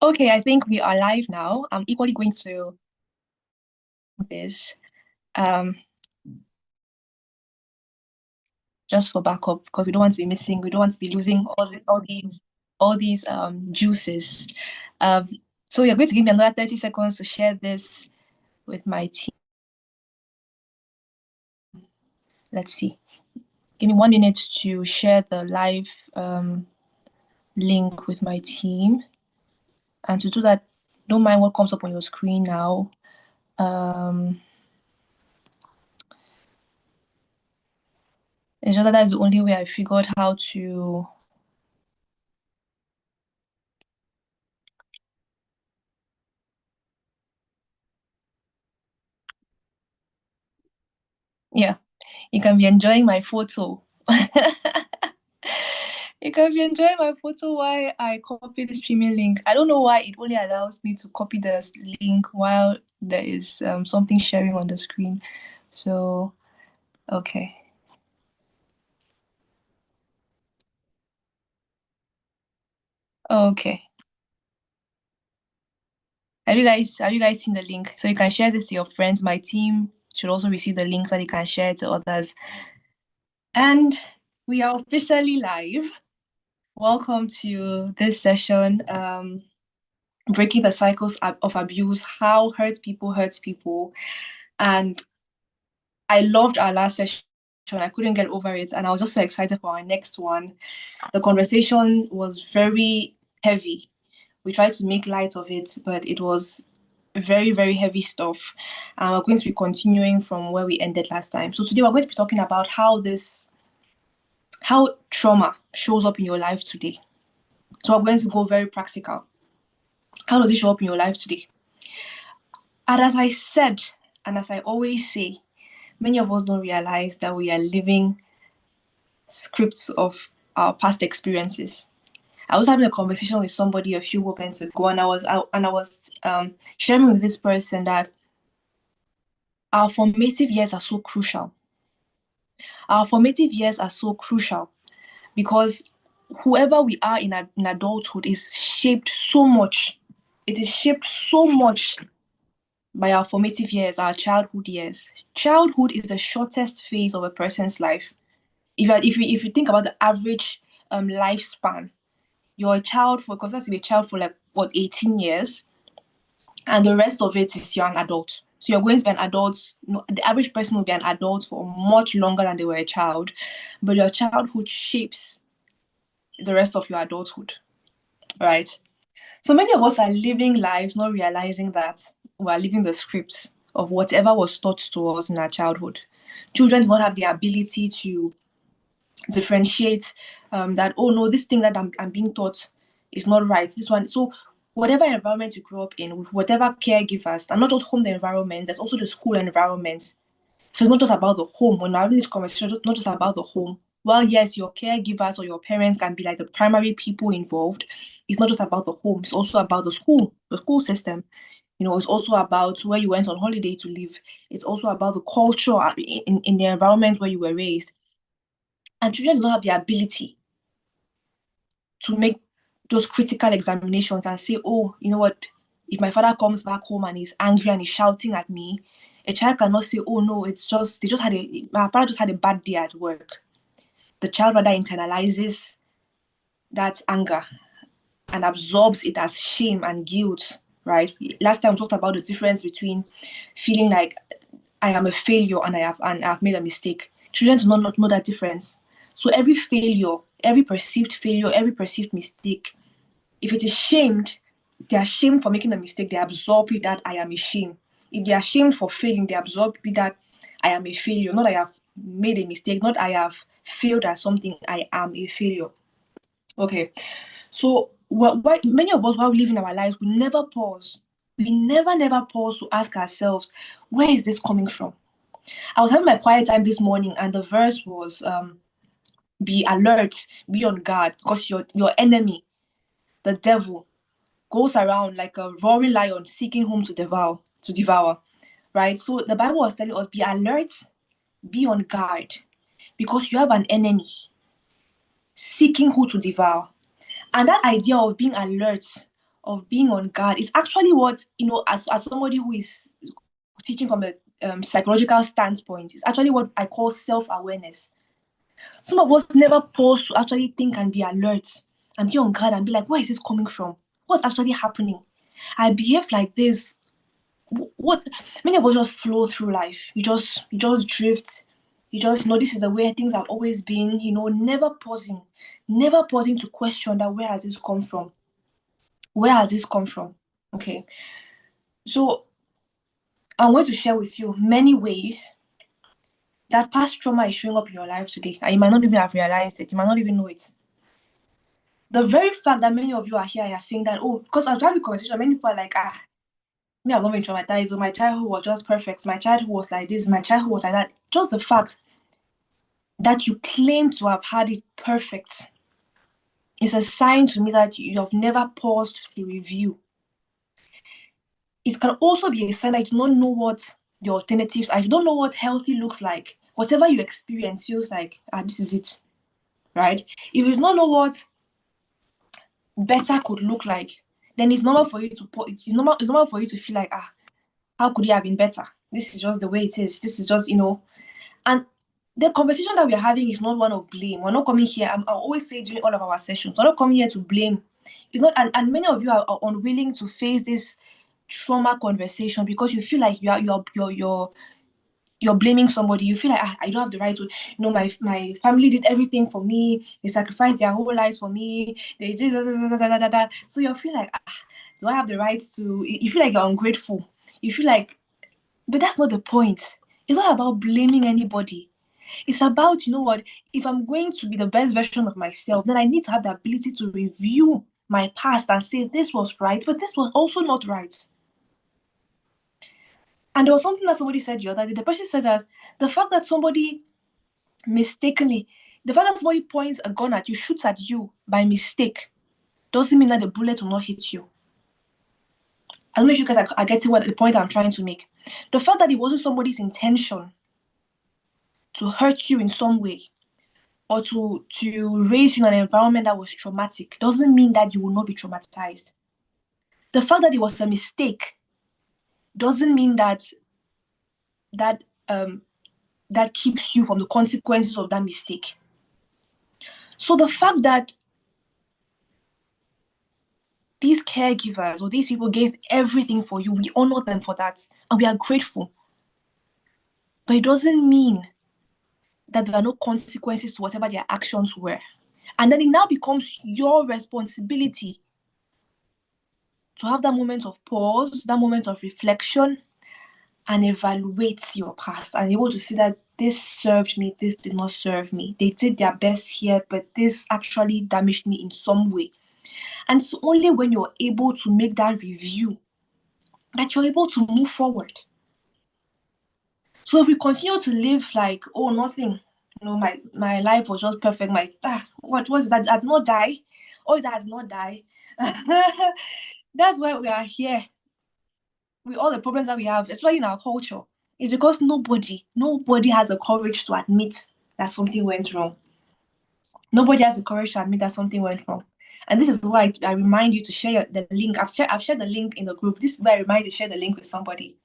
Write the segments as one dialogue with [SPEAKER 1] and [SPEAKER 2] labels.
[SPEAKER 1] Okay, I think we are live now. I'm equally going to this um just for backup because we don't want to be missing. We don't want to be losing all these juices. Um, so you're going to give me another 30 seconds to share this with my team. Let's see. Give me 1 minute to share the live link with my team. And to do that, don't mind what comes up on your screen now. It's just that that's the only way I figured how to. Yeah, you can be enjoying my photo. You can be enjoying my photo while I copy the streaming link. I don't know why it only allows me to copy the link while there is something sharing on the screen. So, okay. Okay. Have you guys seen the link? So you can share this to your friends. My team should also receive the link so they can share it to others. And we are officially live. Welcome to this session. Breaking the cycles of abuse, how hurts people. And I loved our last session. I couldn't get over it. And I was just so excited for our next one. The conversation was very heavy. We tried to make light of it, but it was very, very heavy stuff. And we're going to be continuing from where we ended last time. So today we're going to be talking about how trauma shows up in your life today. So I'm going to go very practical. How does it show up in your life today? And as I said, and as I always say, many of us don't realize that we are living scripts of our past experiences. I was having a conversation with somebody a few moments ago, and I was sharing with this person that our formative years are so crucial. Our formative years are so crucial because whoever we are in adulthood is shaped so much. It is shaped so much by our formative years, our childhood years. Childhood is the shortest phase of a person's life. If you think about the average lifespan, you're a child for considered to be a child for like what 18 years, and the rest of it is you're an adult. So you're going to be an adult. No, the average person will be an adult for much longer than they were a child, but your childhood shapes the rest of your adulthood, right? So many of us are living lives not realizing that we're living the scripts of whatever was taught to us in our childhood. Children do not have the ability to differentiate that, oh no, this thing that I'm being taught is not right. This one. So whatever environment you grow up in, with whatever caregivers, and not just home the environment, there's also the school environment. So it's not just about the home. When we're having this conversation, it's not just about the home. Well, yes, your caregivers or your parents can be like the primary people involved. It's not just about the home. It's also about the school system. It's also about where you went on holiday to live. It's also about the culture in the environment where you were raised. And children don't have the ability to make those critical examinations and say, oh, you know what, if my father comes back home and he's angry and he's shouting at me, a child cannot say, oh no, my father just had a bad day at work. The child rather internalizes that anger and absorbs it as shame and guilt, right? Last time we talked about the difference between feeling like I am a failure and I've made a mistake. Children do not know that difference. So every failure, every perceived failure, every perceived mistake, if it is shamed, they are shamed for making a mistake, they absorb it that I am ashamed. If they are shamed for failing, they absorb it that I am a failure, not I have made a mistake, not I have failed at something, I am a failure. Okay, so why many of us while living our lives, we never pause. We never pause to ask ourselves, where is this coming from? I was having my quiet time this morning, and the verse was, "Be alert, be on guard, because your enemy, the devil, goes around like a roaring lion, seeking whom to devour." Right. So the Bible was telling us, be alert, be on guard, because you have an enemy seeking who to devour. And that idea of being alert, of being on guard is actually what, as somebody who is teaching from a psychological standpoint, is actually what I call self-awareness. Some of us never pause to actually think and be alert and be on guard and be like, where is this coming from? What's actually happening? I behave like this. What Many of us just flow through life. You just drift. You just know this is the way things have always been, never pausing to question that where has this come from? Where has this come from? Okay. So I'm going to share with you many ways that past trauma is showing up in your life today. And you might not even have realized it. You might not even know it. The very fact that many of you are here are saying that, because I've had the conversation, many people are like, me, I've not been traumatized. So my childhood was just perfect. My childhood was like this. My childhood was like that. Just the fact that you claim to have had it perfect is a sign to me that you have never paused to review. It can also be a sign that you do not know what the alternatives are. You don't know what healthy looks like. Whatever you experience feels like, this is it, right? If you do not know what better could look like, then it's normal for you to it's normal for you to feel like, how could it have been better? This is just the way it is. This is just, and the conversation that we're having is not one of blame. We're not coming here. I always say during all of our sessions, we're not coming here to blame. It's not, and many of you are unwilling to face this trauma conversation because you feel like you're blaming somebody. You feel like, I don't have the right to, my family did everything for me. They sacrificed their whole lives for me. They did da. So you feel like, do I have the right to? You feel like you're ungrateful. You feel like, but that's not the point. It's not about blaming anybody. It's about, if I'm going to be the best version of myself, then I need to have the ability to review my past and say this was right, but this was also not right. And there was something that somebody said the other day. The person said that the fact that somebody points a gun at you, shoots at you by mistake, doesn't mean that the bullet will not hit you. I don't know if you guys are getting what the point I'm trying to make. The fact that it wasn't somebody's intention to hurt you in some way or to raise you in an environment that was traumatic doesn't mean that you will not be traumatized. The fact that it was a mistake doesn't mean that keeps you from the consequences of that mistake. So the fact that these caregivers or these people gave everything for you, we honor them for that and we are grateful. But it doesn't mean that there are no consequences to whatever their actions were. And then it now becomes your responsibility to have that moment of pause, that moment of reflection, and evaluate your past and able to see that this served me, this did not serve me. They did their best here, but this actually damaged me in some way. And it's only when you're able to make that review that you're able to move forward. So if we continue to live like, nothing, my life was just perfect. What was that? I did not die. Oh, that did not die. That's why we are here. With all the problems that we have, especially in our culture, is because nobody has the courage to admit that something went wrong. Nobody has the courage to admit that something went wrong. And this is why I remind you to share the link. I've shared the link in the group. This is why I remind you to share the link with somebody.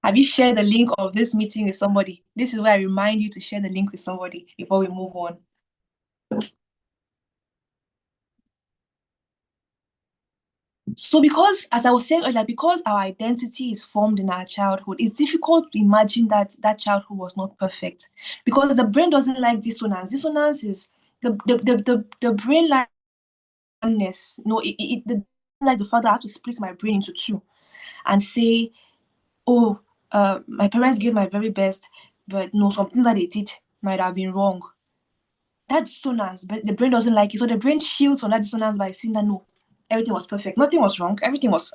[SPEAKER 1] Have you shared the link of this meeting with somebody? This is why I remind you to share the link with somebody before we move on. So because, as I was saying earlier, because our identity is formed in our childhood, it's difficult to imagine that childhood was not perfect because the brain doesn't like dissonance. Dissonance is the brain likeness. Like the father, I have to split my brain into two and say, my parents gave my very best, but something that they did might have been wrong. That dissonance, but the brain doesn't like it. So the brain shields on that dissonance by saying that everything was perfect. Nothing was wrong. Everything was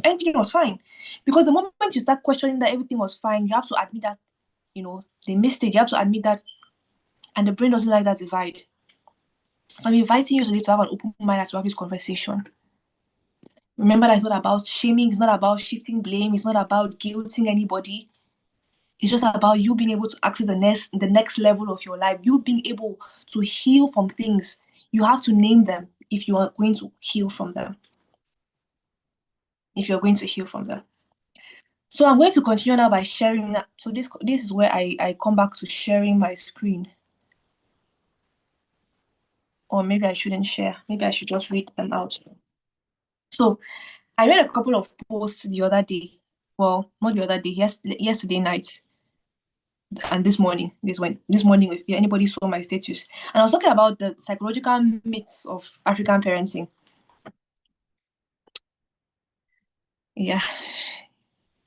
[SPEAKER 1] fine. Because the moment you start questioning that everything was fine, you have to admit that, they missed it. You have to admit that. And the brain doesn't like that divide. So I'm inviting you today to have an open mind as to have this conversation. Remember that it's not about shaming. It's not about shifting blame. It's not about guilting anybody. It's just about you being able to access the next level of your life. You being able to heal from things. You have to name them. if you are going to heal from them. If you're going to heal from them. So I'm going to continue now by sharing. So this is where I come back to sharing my screen. Or maybe I shouldn't share. Maybe I should just read them out. So I read a couple of posts the other day. Well, not the other day, yesterday night. And this morning, if anybody saw my status. And I was talking about the psychological myths of African parenting. Yeah.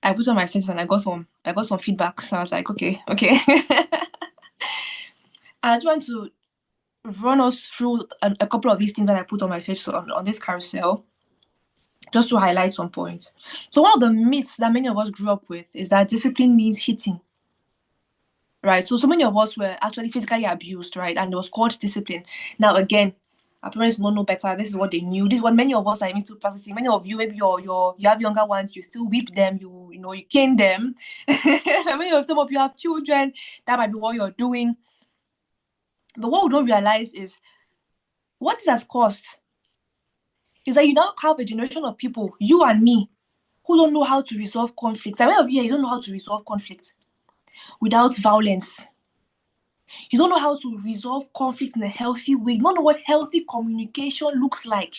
[SPEAKER 1] I put on my status and I got some feedback. So I was like, okay. And I just want to run us through a couple of these things that I put on my status on this carousel, just to highlight some points. So one of the myths that many of us grew up with is that discipline means hitting. Right. So many of us were actually physically abused, right? And it was called discipline. Now again, our parents don't know better. This is what they knew. This is what many of us are even still practicing. Many of you, maybe you have younger ones, you still whip them, you cane them. Some of you have children, that might be what you're doing. But what we don't realize is what this has caused is that you now have a generation of people, you and me, who don't know how to resolve conflict. And many of you don't know how to resolve conflict without violence. You don't know how to resolve conflict in a healthy way. You don't know what healthy communication looks like.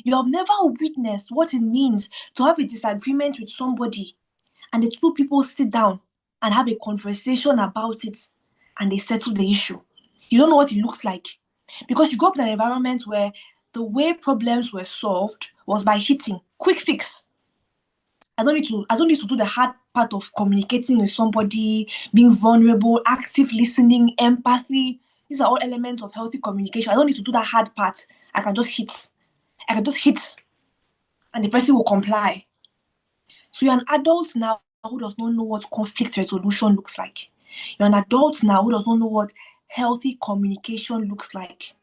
[SPEAKER 1] You have never witnessed what it means to have a disagreement with somebody and the two people sit down and have a conversation about it and they settle the issue. You don't know what it looks like because you grew up in an environment where the way problems were solved was by hitting, quick fix. I don't need to do the hard part of communicating with somebody, being vulnerable, active listening, empathy. These are all elements of healthy communication. I don't need to do that hard part. I can just hit. And the person will comply. So you're an adult now who does not know what conflict resolution looks like. You're an adult now who does not know what healthy communication looks like.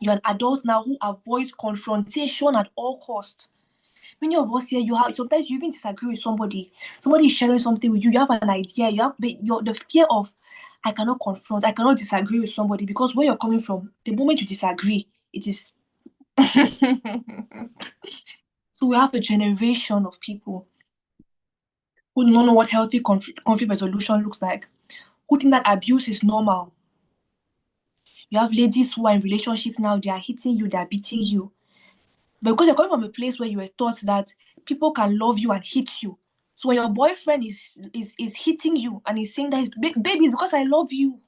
[SPEAKER 1] You're an adult now who avoids confrontation at all costs. Many of us here, sometimes you even disagree with somebody. Somebody is sharing something with you. You have an idea. You have the fear of, I cannot confront. I cannot disagree with somebody because where you're coming from, the moment you disagree, it is. So we have a generation of people who do not know what healthy conflict resolution looks like, who think that abuse is normal. You have ladies who are in relationships now. They are hitting you. They are beating you. But because you're coming from a place where you were taught that people can love you and hit you. So when your boyfriend is hitting you and he's saying that, baby, it's because I love you.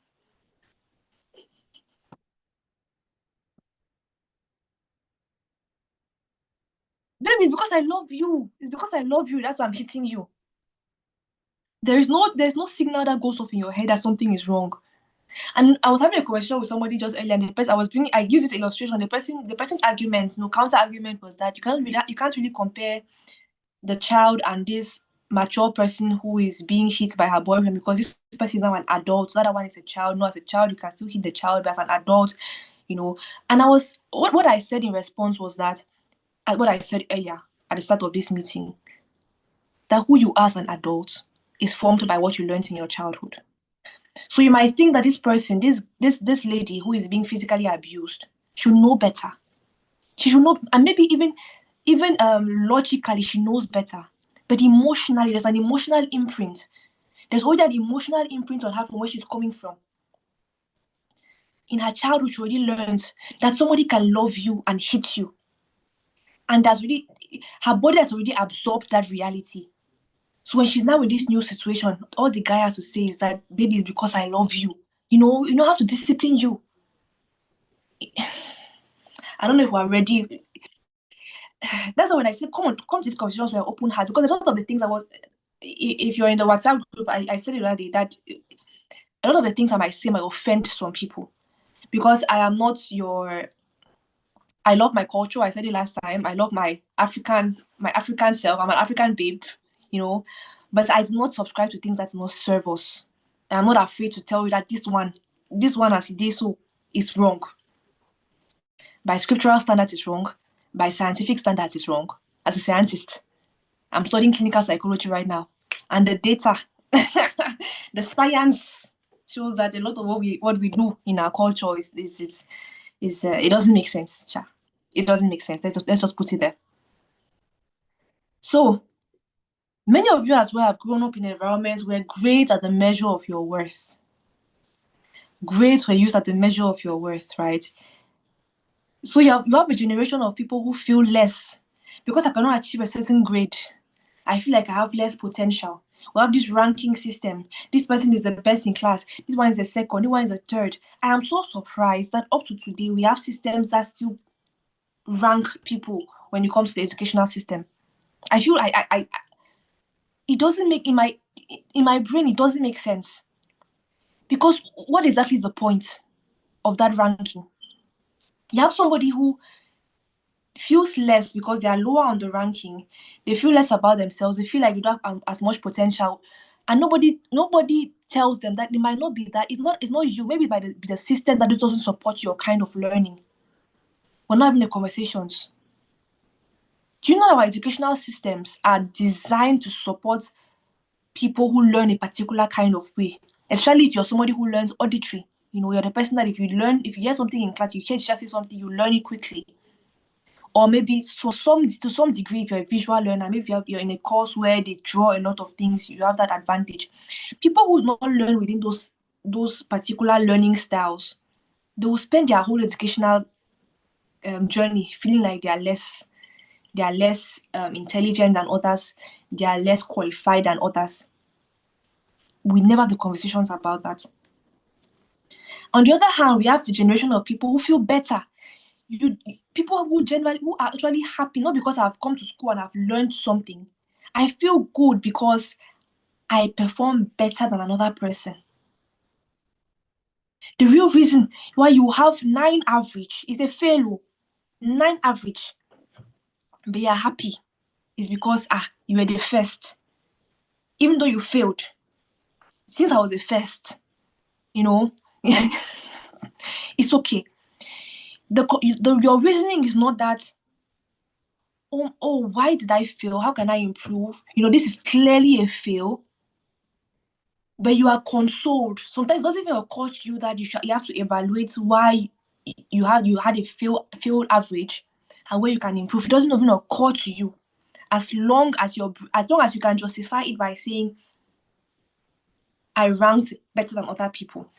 [SPEAKER 1] Baby, it's because I love you. It's because I love you. That's why I'm hitting you. There's no signal that goes off in your head that something is wrong. And I was having a conversation with somebody just earlier, and I used this illustration. The person's argument, counter argument was that you can't really compare the child and this mature person who is being hit by her boyfriend because this person is now an adult. The other one is a child. Not as a child, you can still hit the child, but as an adult, And what I said in response was that, what I said earlier at the start of this meeting, that who you are as an adult is formed by what you learned in your childhood. So you might think that this person, this lady who is being physically abused, should know better. She should know, and maybe even logically she knows better. But emotionally, there's an emotional imprint. There's already an emotional imprint on her from where she's coming from. In her childhood, she already learns that somebody can love you and hit you. And her body has already absorbed that reality. So when she's now in this new situation, all the guy has to say is that, baby, it's because I love you. You know how to discipline you. I don't know if we're ready. That's why when I say come to this conversation with an open heart, because a lot of the things if you're in the WhatsApp group, I said it already that a lot of the things I might say might offend some people because I am not I love my culture. I said it last time. I love my African self. I'm an African babe, but I do not subscribe to things that do not serve us. I'm not afraid to tell you that this one as it is so is wrong. By scriptural standards, it's wrong. By scientific standards, it's wrong. As a scientist, I'm studying clinical psychology right now, and the data, the science shows that a lot of what we do in our culture is it doesn't make sense. It doesn't make sense. Let's just put it there. So many of you as well have grown up in environments where grades are the measure of your worth. Grades were used as the measure of your worth, right? So you have a generation of people who feel less because I cannot achieve a certain grade. I feel like I have less potential. We have this ranking system. This person is the best in class. This one is the second. This one is the third. I am so surprised that up to today we have systems that still rank people when it comes to the educational system. I feel it doesn't make in my brain it doesn't make sense. Because what exactly is the point of that ranking? You have somebody who feels less because they are lower on the ranking. They feel less about themselves. They feel like you don't have as much potential, and nobody tells them that it might not be that. It's not you. Maybe by the system that it doesn't support your kind of learning. We're not having the conversations. Do you know our educational systems are designed to support people who learn a particular kind of way? Especially if you're somebody who learns auditory. You know, you're the person that if you hear something in class, you hear teacher say something, you learn it quickly. Or maybe to some degree, if you're a visual learner, maybe you're in a course where they draw a lot of things, you have that advantage. People who not learn within those particular learning styles, they will spend their whole educational journey feeling like they are less intelligent than others, they are less qualified than others. We never have the conversations about that. On the other hand, we have the generation of people who feel better. People who are actually happy, not because I've come to school and I've learned something. I feel good because I perform better than another person. The real reason why you have 9 average is a fail. 9 average, but you're happy is because you were the first. Even though you failed, since I was the first, it's okay. Your reasoning is not that, why did I fail? How can I improve? This is clearly a fail. But you are consoled. Sometimes it doesn't even occur to you that you have to evaluate why you had a failed average and where you can improve. It doesn't even occur to you. As long as you can justify it by saying, I ranked better than other people.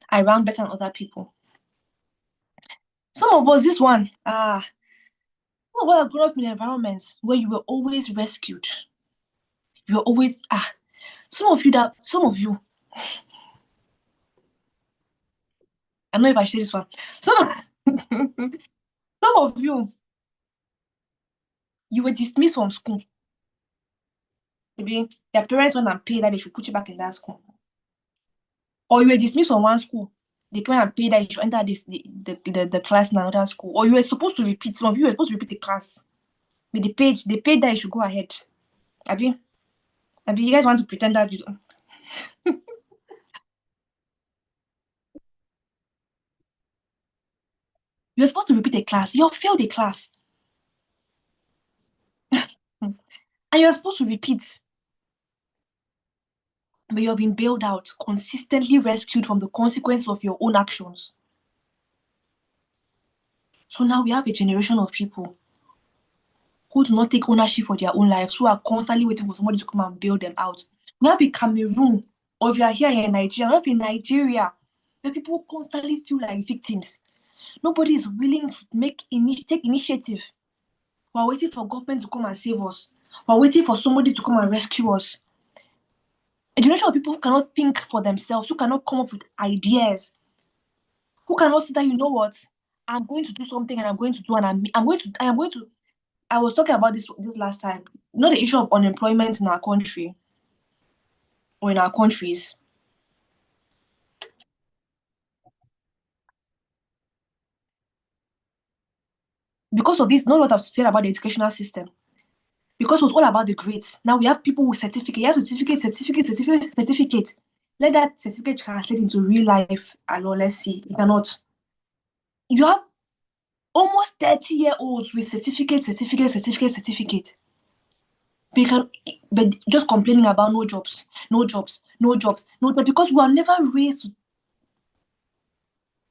[SPEAKER 1] I ranked better than other people. Some of us, this one, we have grown up in environments where you were always rescued. You were always, some of you, I don't know if I say this one. Some of you were dismissed from school. Maybe your parents went and paid that they should put you back in that school. Or you were dismissed from one school. They came and paid that you should enter the class in another school. Or you were supposed to repeat. Some of you were supposed to repeat the class. But they paid that you should go ahead. Abi, you guys want to pretend that you don't. You're supposed to repeat a class. You failed a class. And you're supposed to repeat. But you've been bailed out, consistently rescued from the consequences of your own actions. So now we have a generation of people who do not take ownership for their own lives, who are constantly waiting for somebody to come and bail them out. We have a Cameroon, or if you are here in Nigeria, we have in Nigeria, where people constantly feel like victims. Nobody is willing to take initiative. We're waiting for government to come and save us. We're waiting for somebody to come and rescue us. A generation of people who cannot think for themselves, who cannot come up with ideas, who cannot say that, you know what, I'm going to do something and I'm going to do, and I was talking about this last time. Not the issue of unemployment in our country or in our countries. Because of this, not a lot I've said about the educational system. Because it was all about the grades. Now we have people with certificate. You have certificate. Let that certificate translate into real life. Alors, let's see. You cannot. You have almost 30-year-olds with certificate. But just complaining about no jobs. Because we are never raised.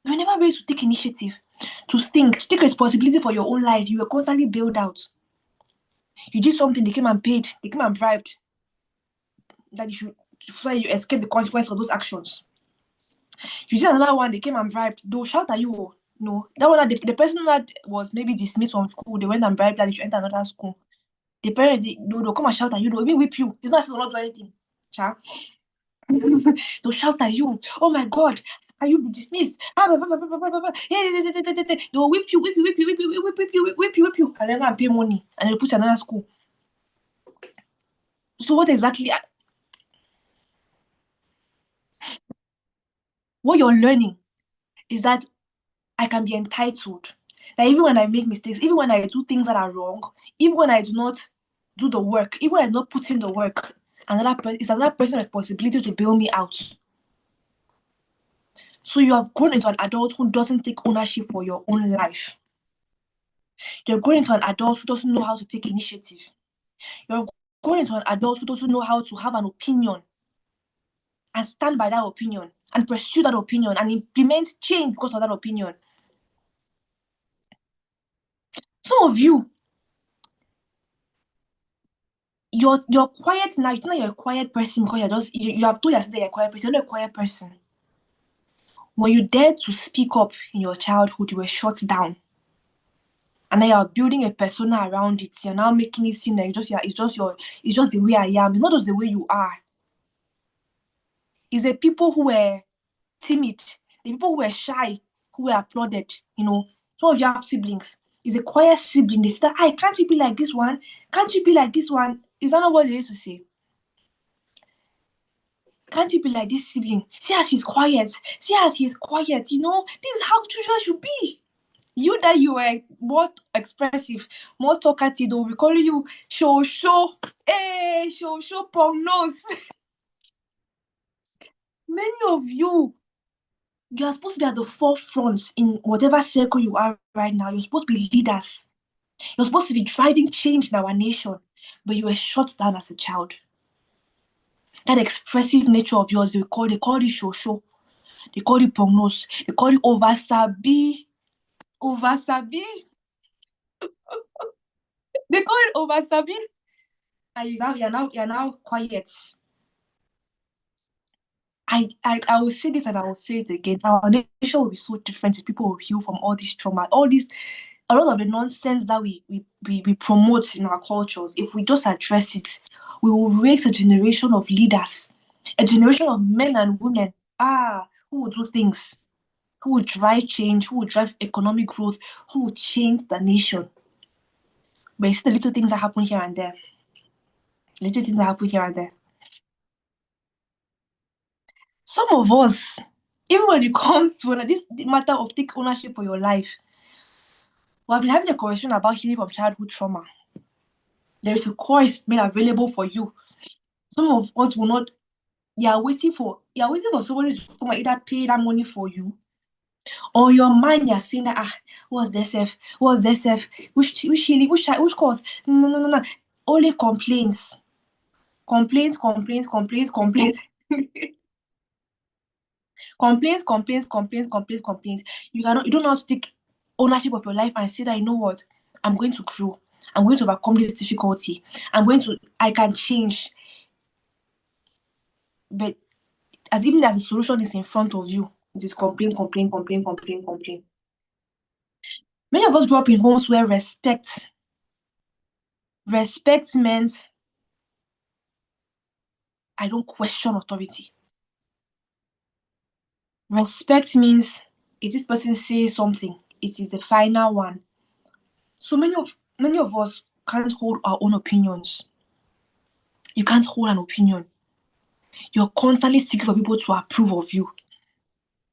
[SPEAKER 1] You were never raised to take initiative, to think, to take responsibility for your own life. You were constantly bailed out. You did something, they came and paid, they came and bribed that you should, so you escape the consequence of those actions. You see another one, they came and bribed, they'll shout at you. No, that one, the person that was maybe dismissed from school, they went and bribed that they should enter another school. The parents, they'll come and shout at you, they'll even whip you. It's not as if they'll not do anything. Child. They'll shout at you. Oh my God, can you be dismissed? They'll whip you, whip you, whip you, whip you, whip you, whip you, whip you, and then go and pay money, and they'll put you in another school. So what exactly? What you're learning is that I can be entitled. That even when I make mistakes, even when I do things that are wrong, even when I do not do the work, even when I do not put in the work, it's another person's responsibility to bail me out. So you have grown into an adult who doesn't take ownership for your own life. You're growing into an adult who doesn't know how to take initiative. You're growing into an adult who doesn't know how to have an opinion and stand by that opinion and pursue that opinion and implement change because of that opinion. Some of you, you're quiet now. You know you're a quiet person because you have told yourself that you're a quiet person. You're not a quiet person. When you dared to speak up in your childhood, you were shut down. And then you're building a persona around it. You're now making it seem like it's just the way I am. It's not just the way you are. It's the people who were timid, the people who were shy, who were applauded. You know, some of you have siblings. It's a quiet sibling. They say, "Hey, can't you be like this one? Can't you be like this one?" Is that not what they used to say? Can't you be like this sibling? See as she's quiet. See as he's quiet. You know, this is how children should be. You that you were more expressive, more talkative, they'll be calling you show. Hey, show pong nose. Many of you are supposed to be at the forefront in whatever circle you are right now. You're supposed to be leaders. You're supposed to be driving change in our nation, but you were shut down as a child. That expressive nature of yours, they call you show. They call you pong they call you oversabi. Oversabi. They call it oversabi. And you're now quiet. I will say this and I will say it again. Our nation will be so different if people will heal from all this trauma, a lot of the nonsense that we promote in our cultures. If we just address it, we will raise a generation of leaders, a generation of men and women, who will do things, who will drive change, who will drive economic growth, who will change the nation. But it's the little things that happen here and there. Little things that happen here and there. Some of us, even when it comes to this matter of take ownership for your life, we have been having a conversation about healing from childhood trauma. There is a course made available for you. Some of us will not. You are waiting for somebody to come and either pay that money for you, or your mind you're saying that what's this F? Which healing? Which course? No. Only complaints. Complaints. Complaints. You don't know how to take ownership of your life and say that, you know what, I'm going to grow. I'm going to overcome this difficulty. I can change. But as even as the solution is in front of you, it is complain. Many of us grew up in homes where respect meant I don't question authority. Respect means if this person says something, it is the final one. So many of us can't hold our own opinions. You can't hold an opinion. You're constantly seeking for people to approve of you.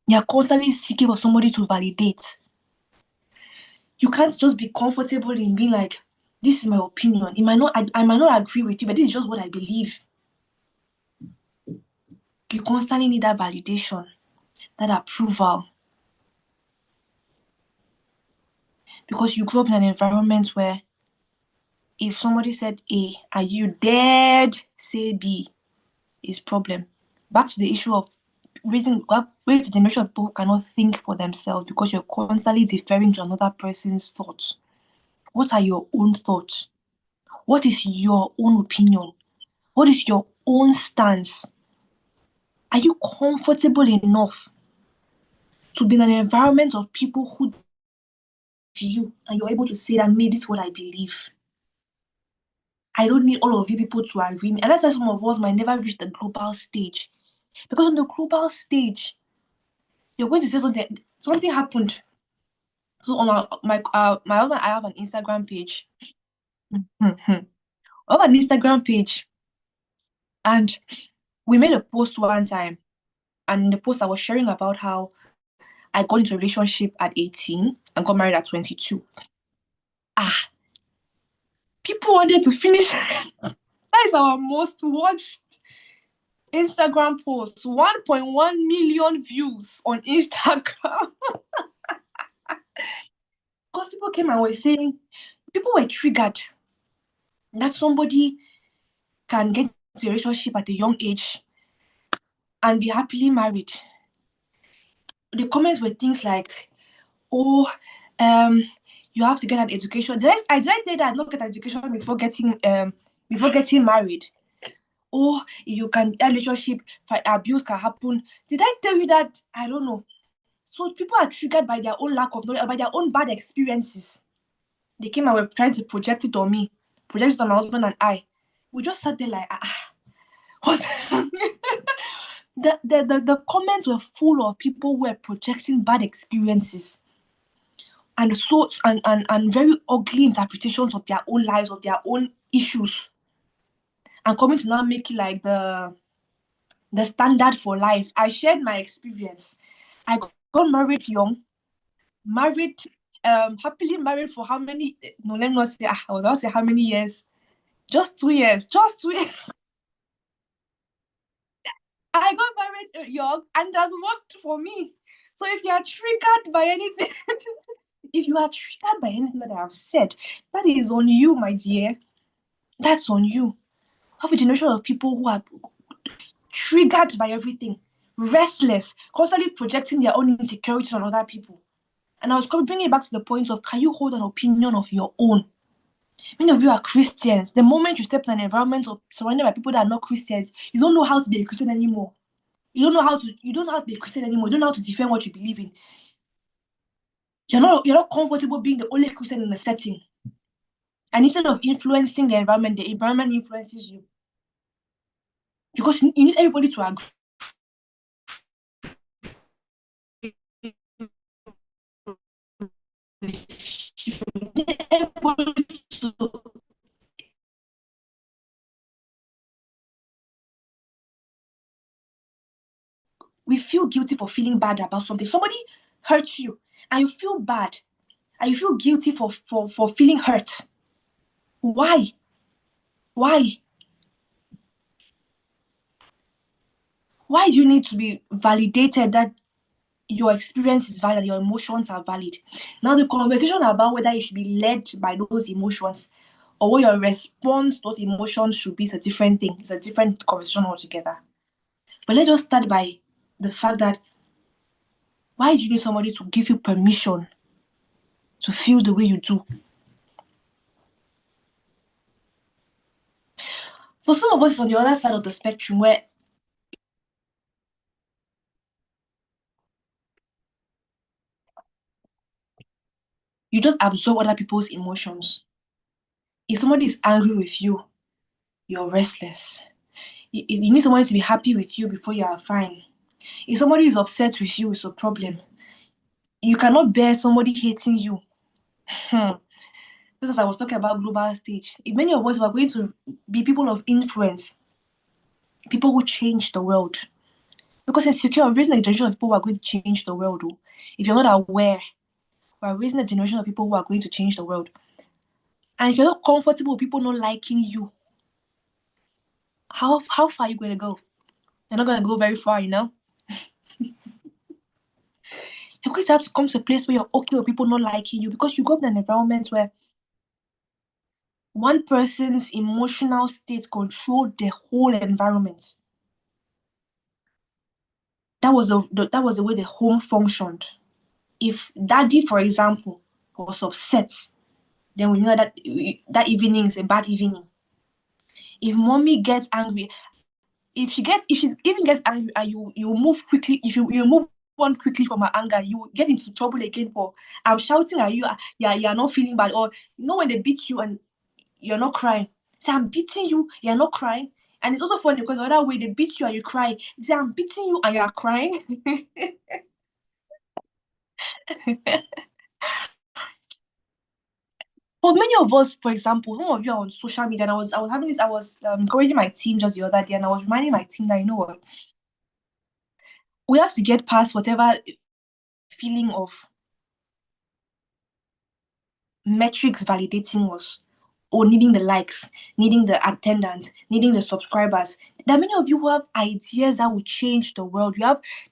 [SPEAKER 1] You're constantly seeking for somebody to validate. You can't just be comfortable in being like, this is my opinion. I might not agree with you, but this is just what I believe. You constantly need that validation, that approval. Because you grew up in an environment where if somebody said A and you dared say B, is problem. Back to the issue of raised a generation of people who cannot think for themselves because you're constantly deferring to another person's thoughts. What are your own thoughts? What is your own opinion? What is your own stance? Are you comfortable enough to be in an environment of people who you and you're able to say that, "Me, this is what I believe. I don't need all of you people to agree me." And that's why some of us might never reach the global stage. Because on the global stage, you're going to say something. Something happened. So on my husband, I have an Instagram page. I have an Instagram page, and we made a post one time. And in the post, I was sharing about how I got into a relationship at 18 and got married at 22. People wanted to finish. That is our most watched Instagram post. 1.1 million views on Instagram. Because people came and were saying, people were triggered that somebody can get into a relationship at a young age and be happily married. The comments were things like, "Oh, you have to get an education." Did I say that not get an education before getting married? "Oh, you can relationship abuse can happen." Did I tell you that? I don't know. So people are triggered by their own lack of knowledge, by their own bad experiences. They came and were trying to project it on me, project it on my husband and I. We just sat there like, what's the comments were full of people who were projecting bad experiences and thoughts and very ugly interpretations of their own lives, of their own issues, and coming to now make it like the standard for life. I shared my experience. I got married young, happily married for how many? No, let me not say. I was about to say how many years? Just 2 years. Just 2 years. I got married young, and it has worked for me. So if you are triggered by anything, if you are triggered by anything that I have said, that is on you, my dear. That's on you. I have a generation of people who are triggered by everything, restless, constantly projecting their own insecurities on other people. And I was bringing it back to the point of, can you hold an opinion of your own? Many of you are Christians. The moment you step in an environment of surrounded by people that are not Christians, you don't know how to be a Christian anymore. You don't know how to be a Christian anymore. You don't know how to defend what you believe in. You're not comfortable being the only Christian in the setting. And instead of influencing the environment influences you. Because you need everybody to agree. We feel guilty for feeling bad about something. Somebody hurts you and you feel bad and you feel guilty for feeling hurt. Why? Why do you need to be validated that your experience is valid, your emotions are valid? Now the conversation about whether you should be led by those emotions or what your response to those emotions should be is a different thing. It's a different conversation altogether. But let's just start by the fact that, why do you need somebody to give you permission to feel the way you do? For some of us on the other side of the spectrum, where you just absorb other people's emotions. If somebody is angry with you, you're restless. You need somebody to be happy with you before you are fine. If somebody is upset with you, it's a problem. You cannot bear somebody hating you. Just as I was talking about global stage, if many of us were going to be people of influence, people who change the world. Because insecure, we're raising a generation of people who are going to change the world. If you're not aware, we're raising a generation of people who are going to change the world. And if you're not comfortable with people not liking you, how far are you going to go? You're not going to go very far, you know? You're going to have to come to a place where you're okay with people not liking you, because you go up in an environment where one person's emotional state control the whole environment. that was the way the home functioned. If daddy, for example, was upset, then we know that that evening is a bad evening. If mommy gets angry, if she even gets angry and you move quickly, if you move on quickly from her anger, you get into trouble again for I'm shouting at you, you're not feeling bad. Or when they beat you and you're not crying, say I'm beating you, you're not crying. And it's also funny because the other way they beat you and you cry, say I'm beating you and you're crying. But many of us, for example, some of you are on social media, and I was having this, I was encouraging my team just the other day, and I was reminding my team that, you know what, we have to get past whatever feeling of metrics validating us, or needing the likes, needing the attendance, needing the subscribers. There are many of you who have ideas that will change the world.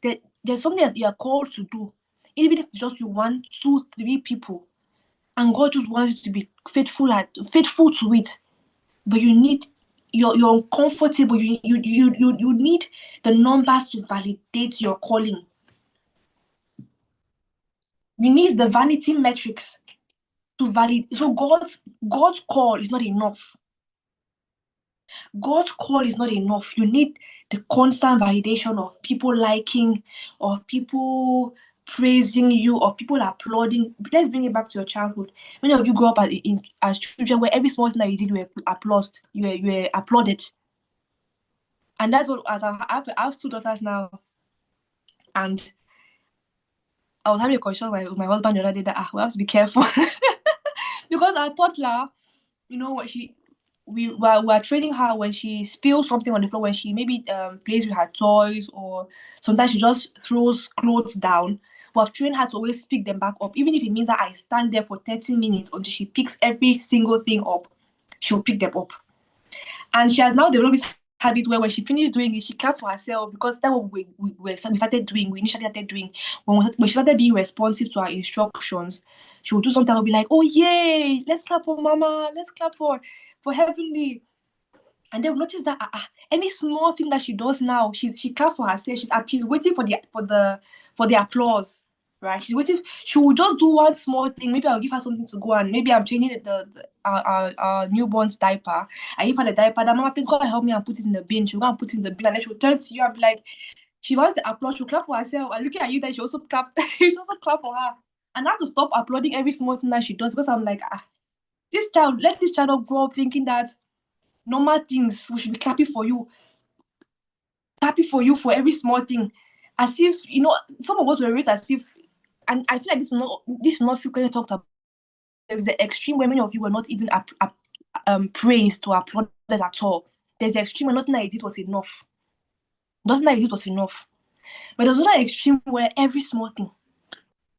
[SPEAKER 1] There's something that you are called to do, even if it's just you 1, 2, 3 people, and God just wants you to be faithful to it. But you need you're uncomfortable. You need the numbers to validate your calling. You need the vanity metrics to validate. So God's call is not enough. God's call is not enough. You need the constant validation of people liking, of people praising you, of people applauding. Let's bring it back to your childhood. Many of you grew up as children where every small thing that you did, you were applauded. You were applauded. And that's what, as I have 2 daughters now, and I was having a conversation with my husband the other day that we have to be careful because our toddler, when we were training her when she spills something on the floor, when she maybe plays with her toys, or sometimes she just throws clothes down. We have trained her to always pick them back up, even if it means that I stand there for 30 minutes until she picks every single thing up. She'll pick them up, and she has now developed this habit where when she finished doing it, she claps for herself, because that's what we started doing. We initially started doing when she started being responsive to our instructions. She would do something. I'll be like, "Oh yay! Let's clap for Mama. Let's clap for Heavenly." And then we notice that any small thing that she does now, she claps for herself. She's waiting for the applause. Right? She's waiting. She will just do one small thing. Maybe I'll give her something to go on. Maybe I'm changing our newborn's diaper. I give her the diaper. That Mama, please go and help me and put it in the bin. She'll go and put it in the bin, and then she'll turn to you and be like, she wants the applause. She'll clap for herself. And looking at you, then she also clap. She also clap for her. And I have to stop applauding every small thing that she does, because I'm like, let this child not grow up thinking that normal things we should be clapping for you for every small thing, as if some of us were raised as if. And I feel like this is not frequently talked about. There is the extreme where many of you were not even praised or applauded at all. There's the extreme where nothing I did was enough. Nothing I did was enough. But there's another extreme where every small thing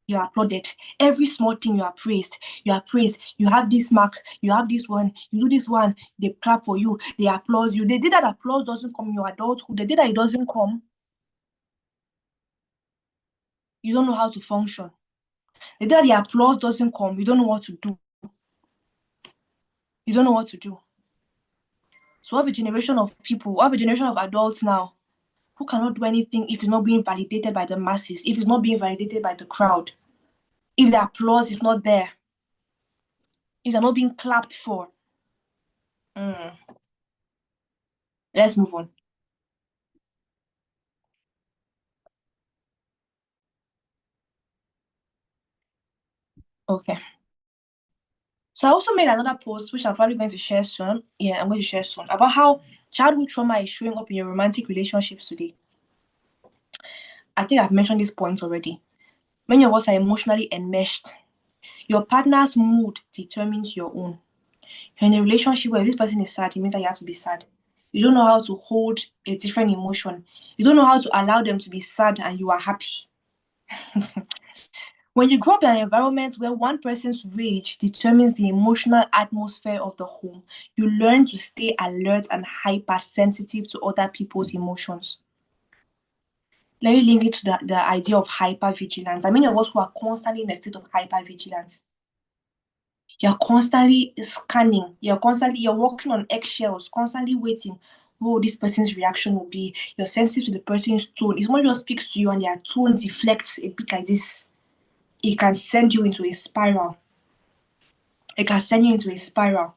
[SPEAKER 1] you are applauded. Every small thing you are praised. You are praised. You have this mark. You have this one. You do this one. They clap for you. They applaud you. They did that applause doesn't come in your adulthood. They did that it doesn't come. You don't know how to function. The day the applause doesn't come, you don't know what to do. You don't know what to do. So we have a generation of people, we have a generation of adults now who cannot do anything if it's not being validated by the masses, if it's not being validated by the crowd, if the applause is not there, if they're not being clapped for. Let's move on. Okay. So I also made another post, which I'm probably going to share soon. Yeah, I'm going to share soon, about how childhood trauma is showing up in your romantic relationships today. I think I've mentioned this point already. Many of us are emotionally enmeshed. Your partner's mood determines your own. You're in a relationship where this person is sad, it means that you have to be sad. You don't know how to hold a different emotion. You don't know how to allow them to be sad and you are happy. When you grow up in an environment where one person's rage determines the emotional atmosphere of the home, you learn to stay alert and hypersensitive to other people's emotions. Let me link it to the idea of hypervigilance. I mean, many of us who are constantly in a state of hypervigilance. You're constantly scanning. You're working on eggshells, constantly waiting. this person's reaction will be. You're sensitive to the person's tone. If someone just speaks to you and their tone deflects a bit like this, it can send you into a spiral. It can send you into a spiral.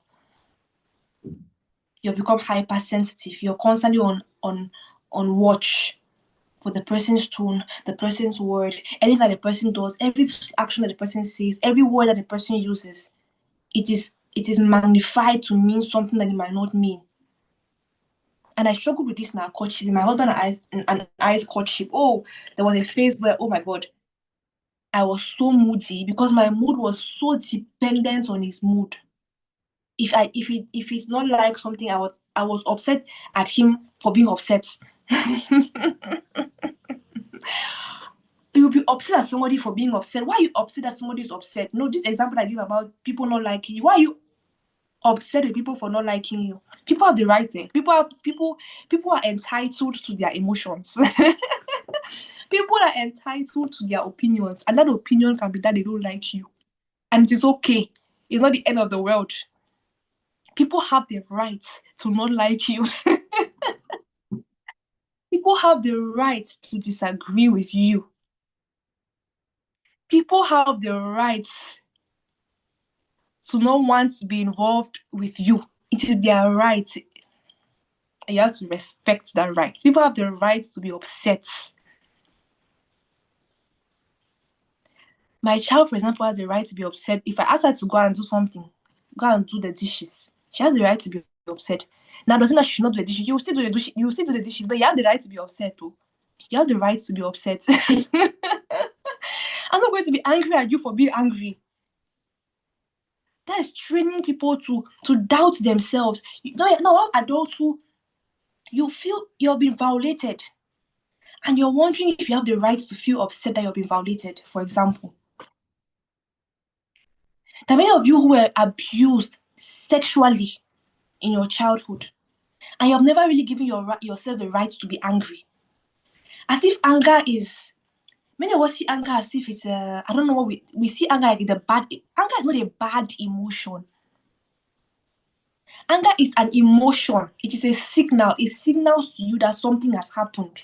[SPEAKER 1] You've become hypersensitive. You're constantly on watch for the person's tone, the person's word, anything that the person does, every action that the person says, every word that the person uses, it is magnified to mean something that it might not mean. And I struggled with this in our courtship, in my husband and I's courtship. Oh, there was a phase where, oh my God, I was so moody because my mood was so dependent on his mood. If it's not like something, I was upset at him for being upset. You'll be upset at somebody for being upset. Why are you upset that somebody is upset? No, this example I give about people not liking you. Why are you upset with people for not liking you? People have the right thing. People are entitled to their emotions. People are entitled to their opinions, and that opinion can be that they don't like you. And it is okay. It's not the end of the world. People have the right to not like you. People have the right to disagree with you. People have the right to not want to be involved with you. It is their right. And you have to respect that right. People have the right to be upset. My child, for example, has the right to be upset. If I ask her to go and do something, go and do the dishes, she has the right to be upset. Now, doesn't that she should not do the dishes? You will still do the dishes. You will still do the dishes, but you have the right to be upset, too. You have the right to be upset. I'm not going to be angry at you for being angry. That is training people to doubt themselves. No, adults who you feel you're being violated, and you're wondering if you have the right to feel upset that you're being violated. For example, there are many of you who were abused sexually in your childhood, and you have never really given yourself the right to be angry. As if anger is. Many of us see anger as if it's I don't know what we see anger like the bad. Anger is not a bad emotion. Anger is an emotion. It is a signal. It signals to you that something has happened.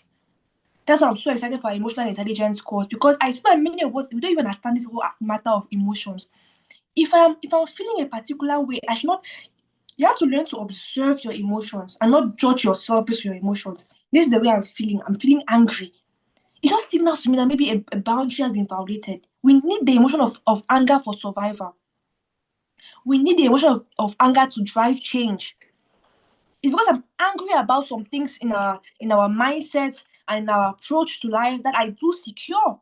[SPEAKER 1] That's why I'm so excited for our emotional intelligence course, because I see that many of us, we don't even understand this whole matter of emotions. If I'm feeling a particular way, I should not. You have to learn to observe your emotions and not judge yourself based on your emotions. This is the way I'm feeling. I'm feeling angry. It just signals to me that maybe a boundary has been violated. We need the emotion of anger for survival. We need the emotion of anger to drive change. It's because I'm angry about some things in our mindset and in our approach to life that I do secure.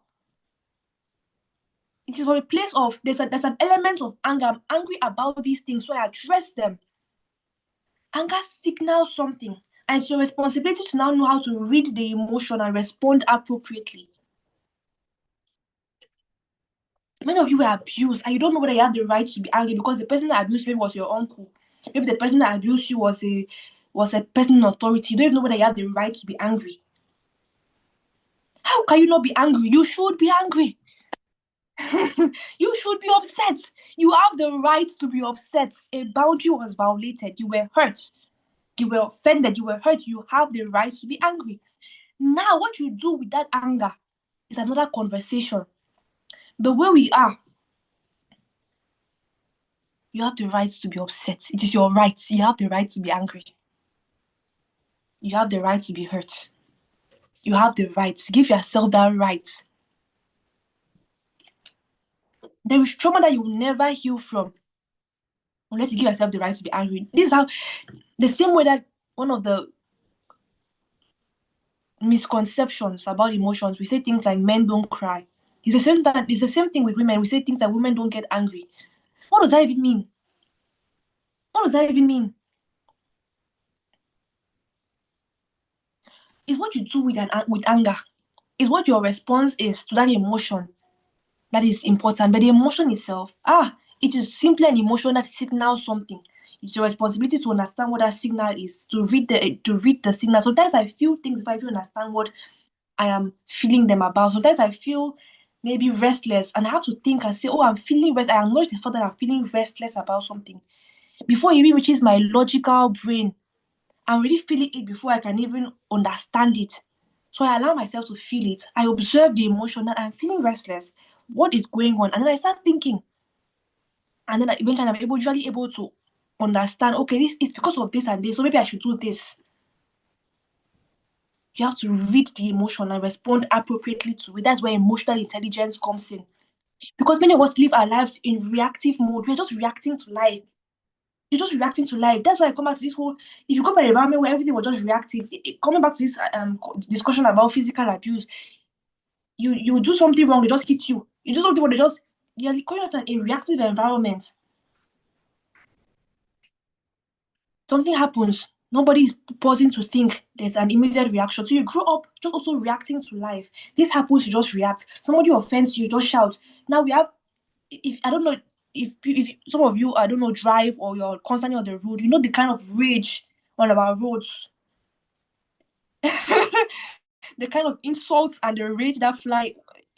[SPEAKER 1] It is from a place of there's an element of anger. I'm angry about these things, so I address them. Anger signals something, and it's your responsibility to now know how to read the emotion and respond appropriately. Many of you were abused, and you don't know whether you have the right to be angry because the person that abused you was your uncle. Maybe the person that abused you was a person in authority. You don't even know whether you have the right to be angry. How can you not be angry? You should be angry. You should be upset. You have the right to be upset. A boundary was violated. You were hurt. You were offended. You were hurt. You have the right to be angry. Now, what you do with that anger is another conversation. But where we are, you have the right to be upset. It is your right. You have the right to be angry. You have the right to be hurt. You have the right. Give yourself that right. There is trauma that you will never heal from unless you give yourself the right to be angry. This is how, the same way that one of the misconceptions about emotions, we say things like men don't cry. It's the same thing with women. We say things like women don't get angry. What does that even mean? What does that even mean? It's what you do with anger. It's what your response is to that emotion that is important. But the emotion itself, it is simply an emotion that signals something. It's your responsibility to understand what that signal is, to read the signal. Sometimes I feel things if I don't understand what I am feeling them about. Sometimes I feel maybe restless, and I have to think and say, oh, I'm feeling restless. I acknowledge the fact that I'm feeling restless about something. Before it even reaches my logical brain, I'm really feeling it before I can even understand it. So I allow myself to feel it. I observe the emotion that I'm feeling restless. What is going on? And then I start thinking. And then eventually I'm usually able to understand, okay, this is because of this and this, so maybe I should do this. You have to read the emotion and respond appropriately to it. That's where emotional intelligence comes in. Because many of us live our lives in reactive mode. We're just reacting to life. You're just reacting to life. That's why I come back to this whole. If you come from an environment where everything was just reactive, coming back to this discussion about physical abuse, you do something wrong, they just hit you. You do something wrong, you're going out in a reactive environment. Something happens, nobody is pausing to think. There's an immediate reaction. So you grow up just also reacting to life. This happens, you just react. Somebody offends you, just shout. Now we have, if I don't know, if some of you, I don't know, drive or you're constantly on the road, you know the kind of rage on our roads. The kind of insults and the rage that fly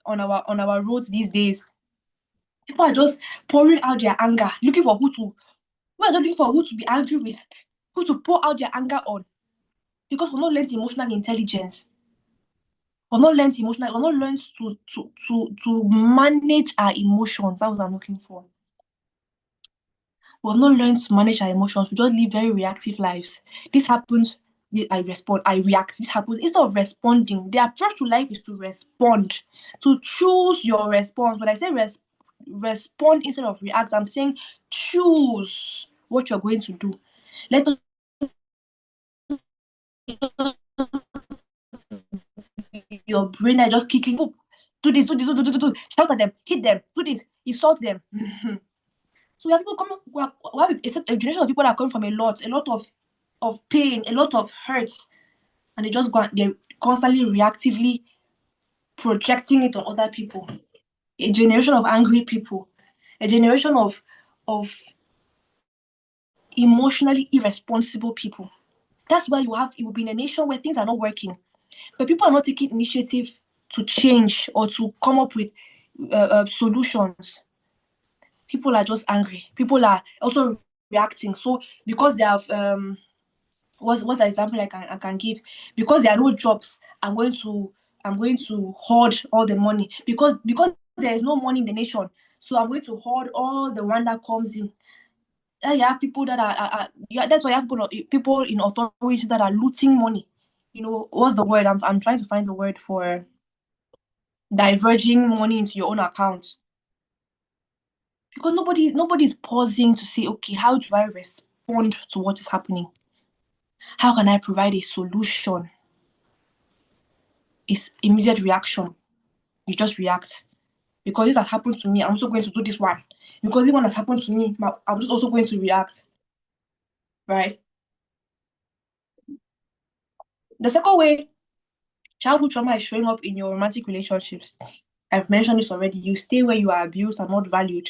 [SPEAKER 1] on our roads these days. People are just pouring out their anger, looking for who to. We are just looking for who to be angry with, who to pour out their anger on, because we've not learned emotional intelligence. We've not learned to manage our emotions. That's what I'm looking for. We've not learned to manage our emotions. We just live very reactive lives. This happens, I respond, I react. This happens. Instead of responding, the approach to life is to respond, to choose your response. When I say respond instead of react, I'm saying choose what you're going to do. Let your brain are just kicking. Oh, do this, do this, do. Shout at them, hit them, do this, insult them. So we have people coming. We have a generation of people that come from a lot of pain, a lot of hurts, and they just go. They're constantly reactively projecting it on other people. A generation of angry people, a generation of emotionally irresponsible people. That's why you will be in a nation where things are not working, but people are not taking initiative to change or to come up with solutions. People are just angry. People are also reacting. So because they have what's the example I can give? Because there are no jobs, I'm going to hoard all the money because there is no money in the nation. So I'm going to hoard all the one that comes in. You have people that are yeah, that's why you have people in authorities that are looting money. You know, what's the word? I'm trying to find the word for diverging money into your own account. Because nobody's pausing to say, okay, how do I respond to what is happening? How can I provide a solution? It's immediate reaction. You just react. Because this has happened to me, I'm also going to do this one. Because this one has happened to me, I'm just also going to react. Right? The second way childhood trauma is showing up in your romantic relationships. I've mentioned this already. You stay where you are abused and not valued.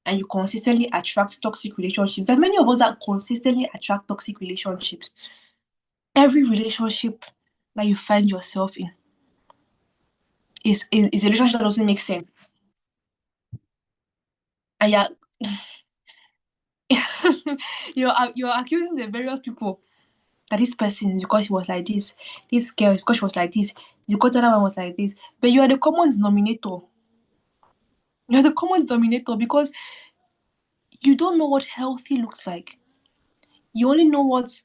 [SPEAKER 1] And you consistently attract toxic relationships. And many of us that consistently attract toxic relationships. Every relationship that you find yourself in is a relationship that doesn't make sense. And you're accusing the various people that this person because he was like this girl because she was like this, because the other one was like this. But you are the common denominator. You're the common denominator because you don't know what healthy looks like. You only know what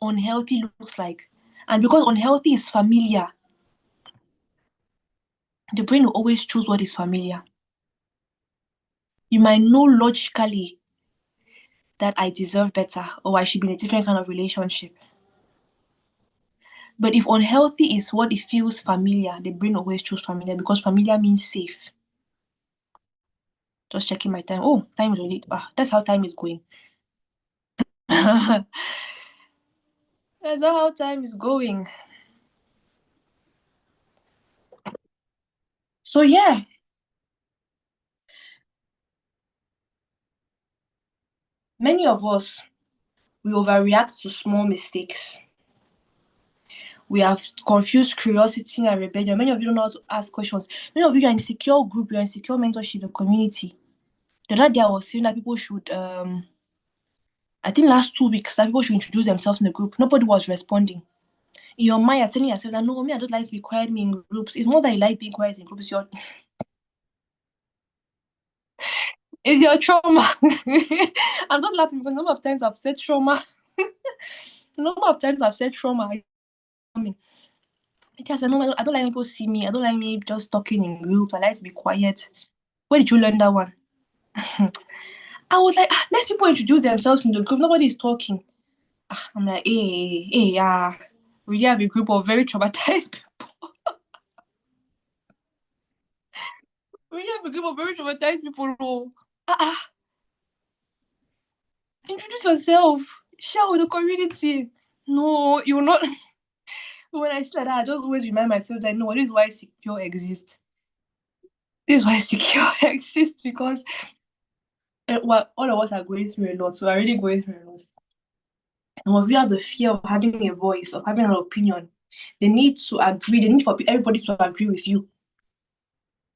[SPEAKER 1] unhealthy looks like. And because unhealthy is familiar, the brain will always choose what is familiar. You might know logically that I deserve better or I should be in a different kind of relationship. But if unhealthy is what it feels familiar, the brain always choose familiar because familiar means safe. Just checking my time. Oh, time is already. That's how time is going. That's not how time is going. So yeah, many of us we overreact to small mistakes. We have confused curiosity and rebellion. Many of you don't know how to ask questions. Many of you are in secure group, you're in secure mentorship, the community. The other day I was saying that people should I think last 2 weeks that people should introduce themselves in the group. Nobody was responding. In your mind, you're telling yourself that no, me, I don't like to be quiet me in groups. It's more that you like being quiet in groups. It's your trauma. I'm not laughing because the number of times I've said trauma. The number of times I've said trauma. I mean, because I don't like people see me. I don't like me just talking in groups. I like to be quiet. Where did you learn that one? I was like, let people introduce themselves in the group. Nobody is talking. I'm like, hey, yeah. We have a group of very traumatized people. We have a group of very traumatized people. Introduce yourself. Share with the community. No, you're not. When I say that, I just always remind myself that no, this is why Secure exists. This is why Secure exists because well, all of us are going through a lot. So I'm really going through a lot. And if you have the fear of having a voice, of having an opinion, they need to agree. They need for everybody to agree with you.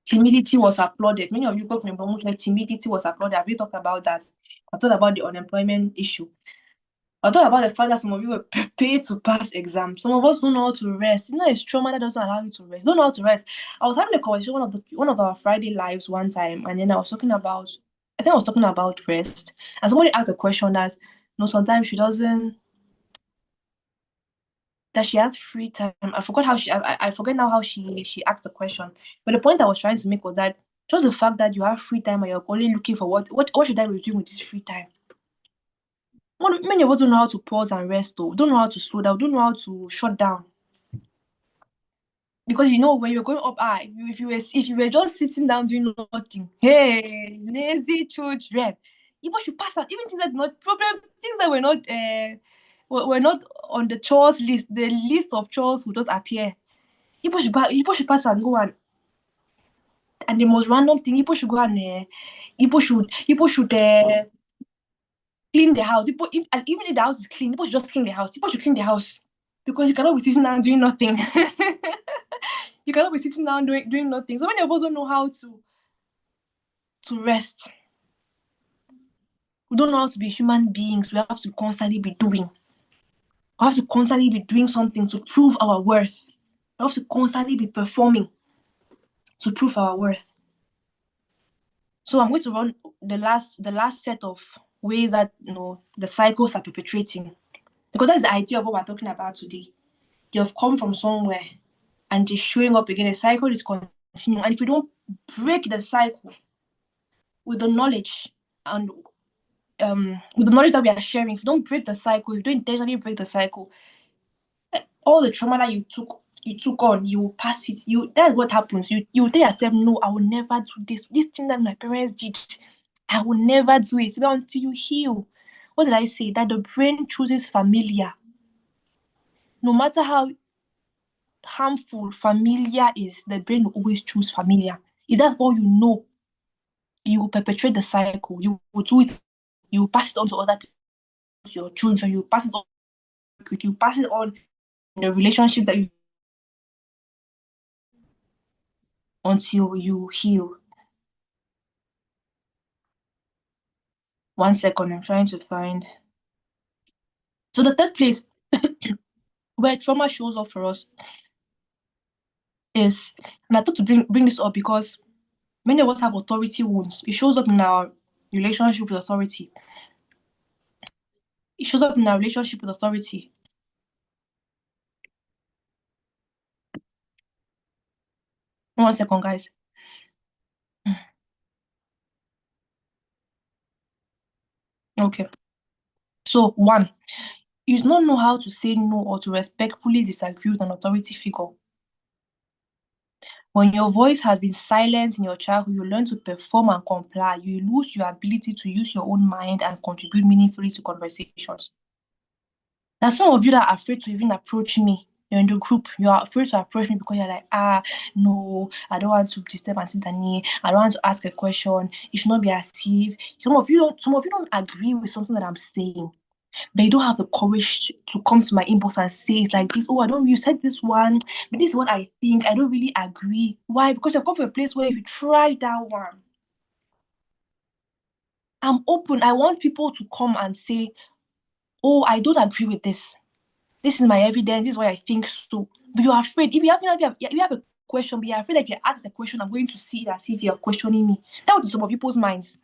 [SPEAKER 1] Timidity was applauded. Many of you go from almost like timidity was applauded. Have you talked about that? I thought about the unemployment issue. I thought about the fact that some of you were paid to pass exams. Some of us don't know how to rest. You know, it's trauma that doesn't allow you to rest. Don't know how to rest. I was having a conversation one of our Friday lives one time, and then I think I was talking about rest, and somebody asked a question that sometimes she doesn't that she has free time. I forgot how I forget now how she asked the question. But the point I was trying to make was that just the fact that you have free time and you're only looking for what should I resume with this free time? Many of us don't know how to pause and rest though. Don't know how to slow down, don't know how to shut down. Because when you're going up high, if you were just sitting down doing nothing, hey, lazy children, you should pass out. Even things that not problems, things that were not on the chores list, the list of chores will just appear. You should pass and go and the most random thing, people should go and people should clean the house. And even if the house is clean, people should just clean the house. People should clean the house because you cannot be sitting down doing nothing. You cannot be sitting down doing nothing. So many of us don't know how to rest. We don't know how to be human beings. We have to constantly be doing. We have to constantly be doing something to prove our worth. We have to constantly be performing to prove our worth. So I'm going to run the last set of ways that the cycles are perpetrating, because that's the idea of what we're talking about today. You have come from somewhere and it's showing up again. The cycle is continuing, and if we don't break the cycle with the knowledge and with the knowledge that we are sharing, if you don't break the cycle, if you don't intentionally break the cycle, all the trauma that you took on, you will pass it. That's what happens. You tell yourself, no, I will never do this thing that my parents did. I will never do it until you heal. What did I say? That the brain chooses familiar. No matter how harmful familiar is, the brain will always choose familiar. If that's all you know, you will perpetuate the cycle. You will do it. You will pass it on to other people, to your children. You pass it on. You pass it on in the relationships that you until you heal. 1 second, I'm trying to find. So the third place where trauma shows up for us is, and I thought to bring this up because many of us have authority wounds. It shows up in our relationship with authority. It shows up in our relationship with authority. One second, guys. Okay. So 1, you do not know how to say no or to respectfully disagree with an authority figure. When your voice has been silenced in your childhood, you learn to perform and comply. You lose your ability to use your own mind and contribute meaningfully to conversations. Now, some of you that are afraid to even approach me, you're in the group, you're afraid to approach me because you're like, no, I don't want to disturb Auntie Dani. I don't want to ask a question. It should not be as if some of you don't agree with something that I'm saying, but you don't have the courage to come to my inbox and say it's like this. You said this one, but this is what I think. I don't really agree. Why? Because you've come from a place where if you try that one, I'm open. I want people to come and say, oh, I don't agree with this. This is my evidence. This is why I think so. But you're afraid. If you have a question, but you're afraid that if you ask the question, I'm going to see it as if you're questioning me. That would be some of people's minds.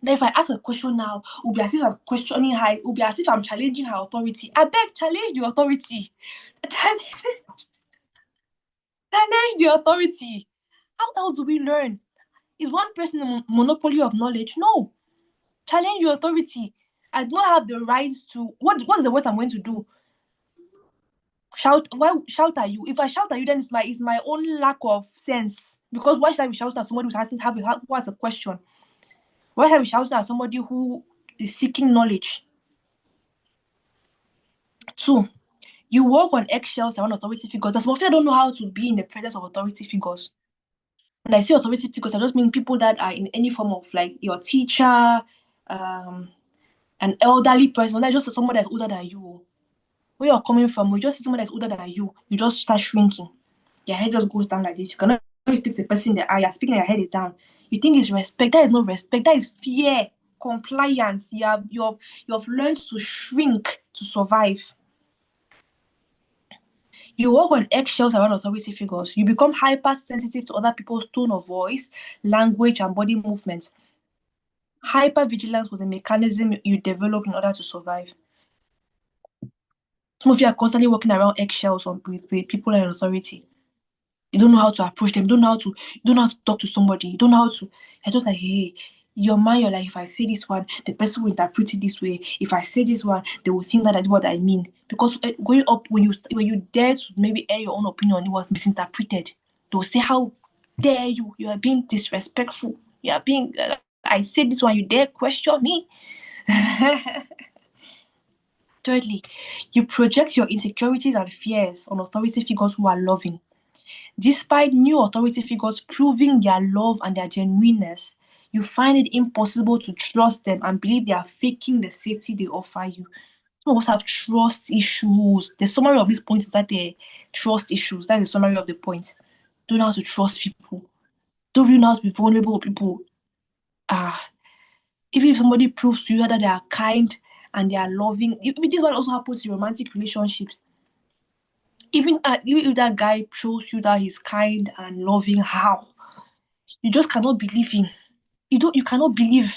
[SPEAKER 1] Then if I ask a question now, it will be as if I'm questioning her. It will be as if I'm challenging her authority. I beg, challenge the authority. Challenge the authority. How else do we learn? Is one person a monopoly of knowledge? No. Challenge your authority. I do not have the right to. What's the worst I'm going to do? Shout? Why shout at you? If I shout at you, then it's my own lack of sense. Because why should I be shouting at somebody who has a question? Why should I be shouting at somebody who is seeking knowledge? 2, you walk on eggshells around authority figures. There's some of you that don't know how to be in the presence of authority figures. When I say authority figures, I just mean people that are in any form of like your teacher, an elderly person, not just someone that's older than you. Where you're coming from, you just see someone that's older than you just start shrinking. Your head just goes down like this. You cannot speak to a person in the eye, you're speaking, your head is down. You think it's respect. That is not respect, that is fear, compliance. You've learned to shrink to survive. You walk on eggshells around authority figures. You become hypersensitive to other people's tone of voice, language, and body movements. Hypervigilance was a mechanism you developed in order to survive. Some of you are constantly walking around eggshells with people in authority. You don't know how to approach them. You don't know how to talk to somebody. You don't know how to. You're just like, hey, your mind, you're like, if I say this one, the person will interpret it this way. If I say this one, they will think that that's what I mean. Because going up, when you dare to maybe air your own opinion, it was misinterpreted. They will say, how dare you? You are being disrespectful. You are being. I said this one, you dare question me. Thirdly, you project your insecurities and fears on authority figures who are loving. Despite new authority figures proving their love and their genuineness, you find it impossible to trust them and believe they are faking the safety they offer you. Some of us have trust issues. The summary of this point is that they're trust issues. That's the summary of the point. Don't know how to trust people. Don't really know how to be vulnerable with people. Even if somebody proves to you that they are kind and they are loving, this one also happens in romantic relationships. Even if that guy shows you that he's kind and loving, how? You just cannot believe him. You cannot believe.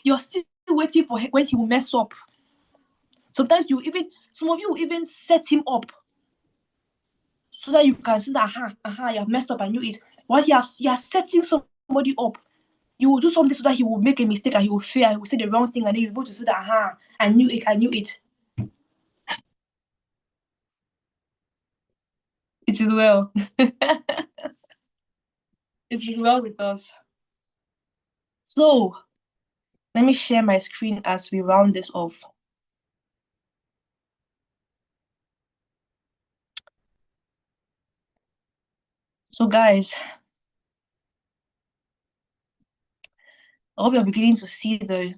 [SPEAKER 1] You're still waiting for him when he will mess up. Sometimes some of you will even set him up so that you can see that you have messed up, I knew it. Once you are setting somebody up, you will do something so that he will make a mistake and he will fail, he will say the wrong thing, and then you're able to say that I knew it. It is well. It is well with us. So let me share my screen as we round this off. So guys, I hope you're beginning to see the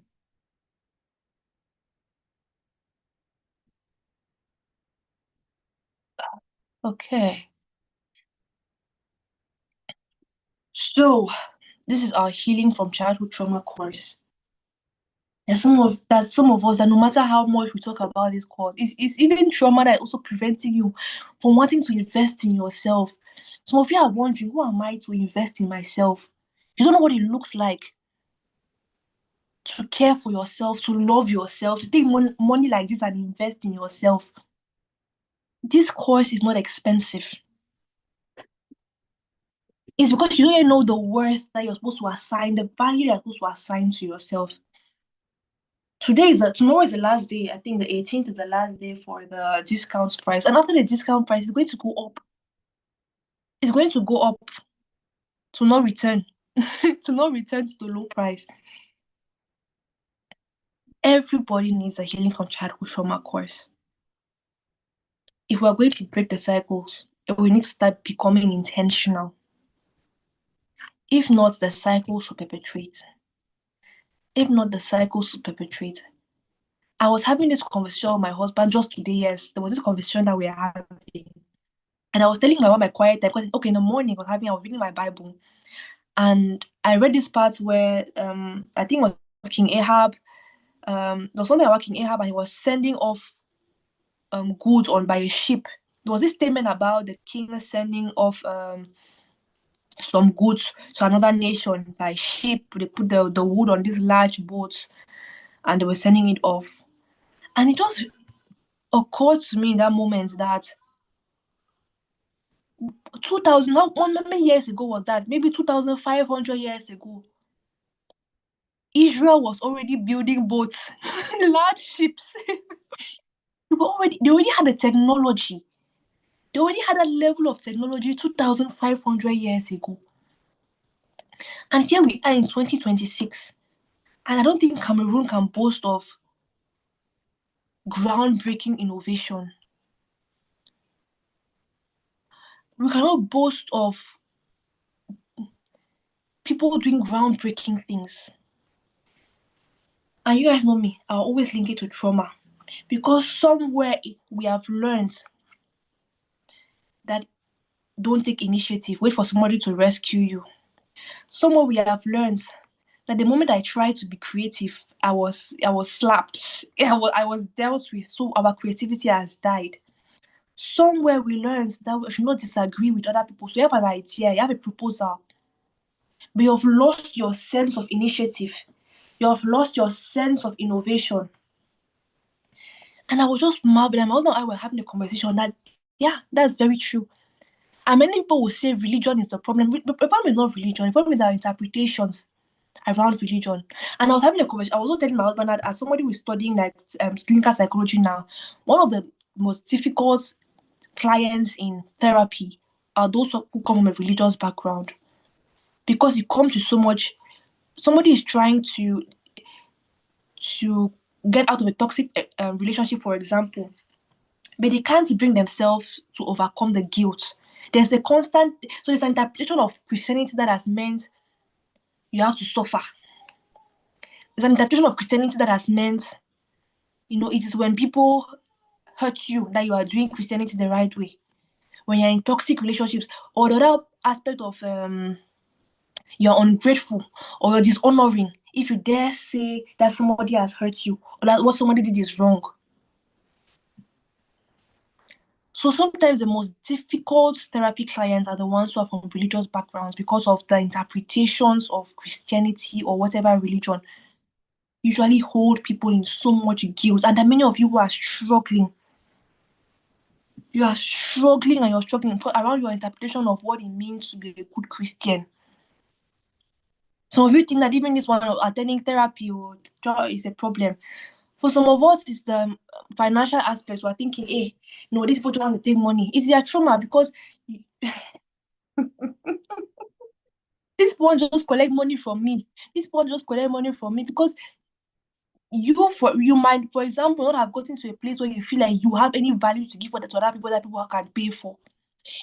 [SPEAKER 1] okay. So this is our healing from childhood trauma course. There's some of us that no matter how much we talk about this course, it's even trauma that is also preventing you from wanting to invest in yourself. Some of you are wondering, who am I to invest in myself? You don't know what it looks like to care for yourself, to love yourself, to take money like this and invest in yourself. This course is not expensive. It's because you don't even know the worth that you're supposed to assign, the value you're supposed to assign to yourself. Tomorrow is the last day. I think the 18th is the last day for the discount price. And after the discount price, it's going to go up. It's going to go up to not return. To not return to the low price. Everybody needs a healing from childhood trauma course. If we're going to break the cycles, we need to start becoming intentional. If not, the cycles will perpetuate. I was having this conversation with my husband just today. Yes, there was this conversation that we are having. And I was telling him about my quiet time because, in the morning I was reading my Bible. And I read this part where I think it was King Ahab there was something about King Ahab, and he was sending off goods on by a ship. There was this statement about the king sending off some goods to another nation by ship. They put the wood on these large boats and they were sending it off. And it just occurred to me in that moment that 2000, how many years ago was that? Maybe 2,500 years ago. Israel was already building boats, large ships. They already had the technology. They already had a level of technology 2,500 years ago. And here we are in 2026. And I don't think Cameroon can boast of groundbreaking innovation. We cannot boast of people doing groundbreaking things. And you guys know me, I'll always link it to trauma. Because somewhere we have learned that don't take initiative, wait for somebody to rescue you. Somewhere we have learned that the moment I tried to be creative, I was slapped. I was dealt with. So our creativity has died. Somewhere we learned that we should not disagree with other people. So you have an idea, you have a proposal, but you have lost your sense of initiative. You have lost your sense of innovation. And I was just marveling. My husband and I were having a conversation that, yeah, that's very true. And many people will say religion is the problem. The problem is not religion. The problem is our interpretations around religion. And I was having a conversation. I was also telling my husband that as somebody who is studying like clinical psychology now, one of the most difficult clients in therapy are those who come from a religious background, because it comes to so much. Somebody is trying to get out of a toxic relationship, for example, but they can't bring themselves to overcome the guilt. There's a constant, so there's an interpretation of Christianity that has meant you have to suffer. There's an interpretation of Christianity that has meant, it is when people hurt you that you are doing Christianity the right way. When you're in toxic relationships, or the other aspect of you're ungrateful or you're dishonoring if you dare say that somebody has hurt you or that what somebody did is wrong. So sometimes the most difficult therapy clients are the ones who are from religious backgrounds because of the interpretations of Christianity or whatever religion usually hold people in so much guilt. And there are many of you who are struggling. You are struggling and you're struggling around your interpretation of what it means to be a good Christian. Some of you think that even this one attending therapy is a problem. For some of us, it's the financial aspects. We're thinking, hey, no, these people don't want to take money. It's their trauma because this one just collect money from me. This one just collect money from me because you might, for example, not have gotten to a place where you feel like you have any value to give to other people that people can pay for.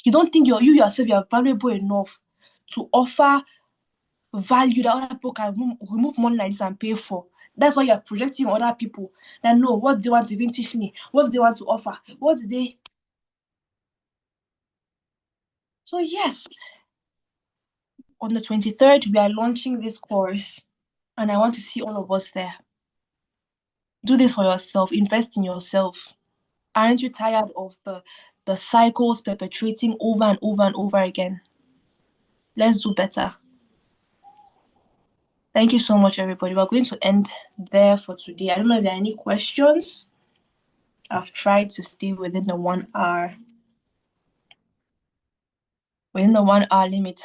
[SPEAKER 1] You don't think you yourself you are valuable enough to offer value that other people can remove money like this and pay for. That's why you're projecting on other people that know what they want to even teach me, what do they want to offer, what do they. So yes, on the 23rd, we are launching this course, and I want to see all of us there. Do this for yourself, invest in yourself. Aren't you tired of the cycles perpetuating over and over and over again? Let's do better. Thank you so much, everybody. We're going to end there for today. I don't know if there are any questions. I've tried to stay within the 1 hour. Within the 1 hour limit.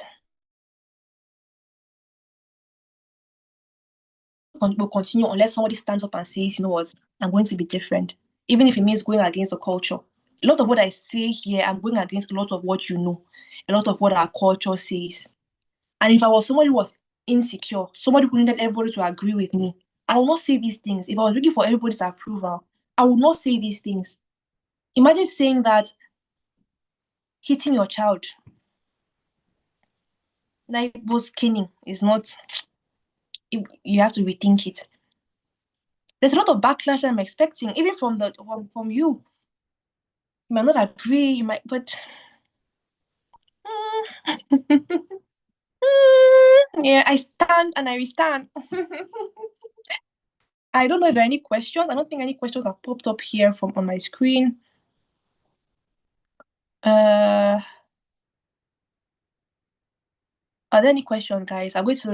[SPEAKER 1] We'll continue unless somebody stands up and says, you know what, I'm going to be different. Even if it means going against the culture. A lot of what I say here, I'm going against a lot of what you know. A lot of what our culture says. And if I was somebody who was insecure, somebody who needed everybody to agree with me, I will not say these things. If I was looking for everybody's approval, I would not say these things. Imagine saying that hitting your child, like was caning, is not. You have to rethink it. There's a lot of backlash I'm expecting, even from you. You might not agree, you might, but yeah, I stand and I stand. I don't know if there are any questions. I don't think any questions have popped up here from on my screen. Are there any questions, guys? Let's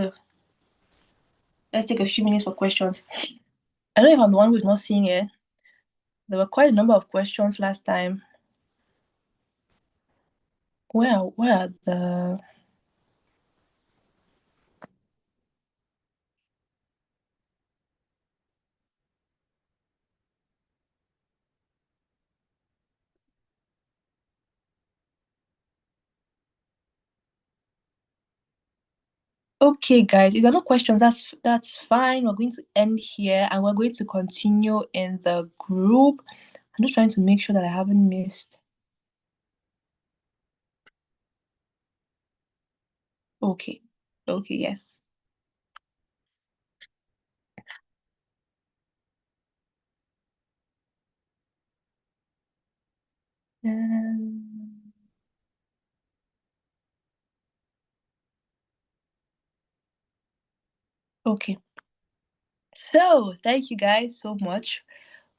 [SPEAKER 1] take a few minutes for questions. I don't know if I'm the one who's not seeing it. There were quite a number of questions last time. Where are the... Okay, guys, if there are no questions, that's fine. We're going to end here and we're going to continue in the group. I'm just trying to make sure that I haven't missed. Okay. Okay, yes. Um, okay. So, thank you guys so much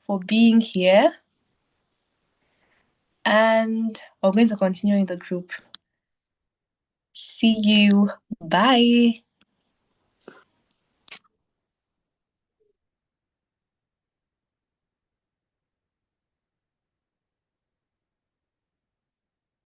[SPEAKER 1] for being here. And we're going to continue in the group. See you. Bye.